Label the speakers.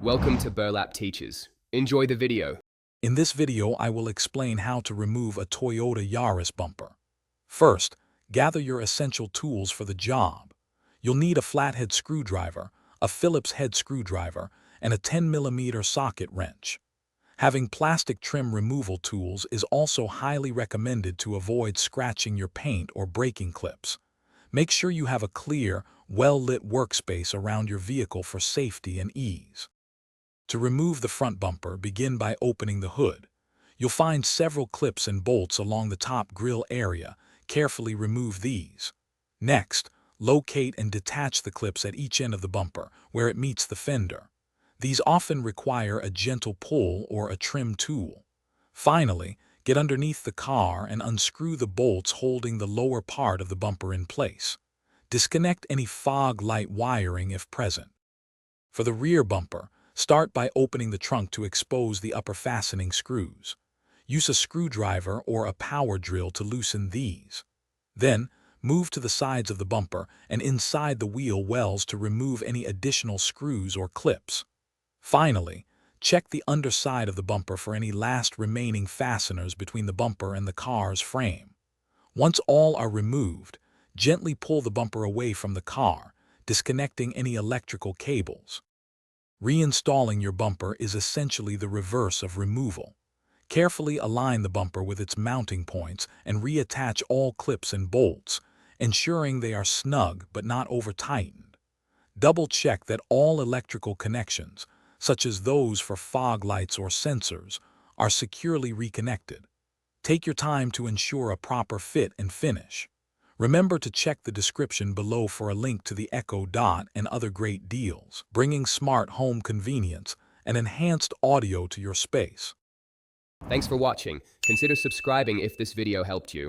Speaker 1: Welcome to Burlap Teachers. Enjoy the video.
Speaker 2: In this video, I will explain how to remove a Toyota Yaris bumper. First, gather your essential tools for the job. You'll need a flathead screwdriver, a Phillips head screwdriver, and a 10mm socket wrench. Having plastic trim removal tools is also highly recommended to avoid scratching your paint or breaking clips. Make sure you have a clear, well-lit workspace around your vehicle for safety and ease. To remove the front bumper, begin by opening the hood. You'll find several clips and bolts along the top grille area. Carefully remove these. Next, locate and detach the clips at each end of the bumper, where it meets the fender. These often require a gentle pull or a trim tool. Finally, get underneath the car and unscrew the bolts holding the lower part of the bumper in place. Disconnect any fog light wiring if present. For the rear bumper, start by opening the trunk to expose the upper fastening screws. Use a screwdriver or a power drill to loosen these. Then, move to the sides of the bumper and inside the wheel wells to remove any additional screws or clips. Finally, check the underside of the bumper for any last remaining fasteners between the bumper and the car's frame. Once all are removed, gently pull the bumper away from the car, disconnecting any electrical cables. Reinstalling your bumper is essentially the reverse of removal. Carefully align the bumper with its mounting points and reattach all clips and bolts, ensuring they are snug but not over-tightened. Double-check that all electrical connections, such as those for fog lights or sensors, are securely reconnected. Take your time to ensure a proper fit and finish. Remember to check the description below for a link to the Echo Dot and other great deals, bringing smart home convenience and enhanced audio to your space.
Speaker 1: Thanks for watching. Consider subscribing if this video helped you.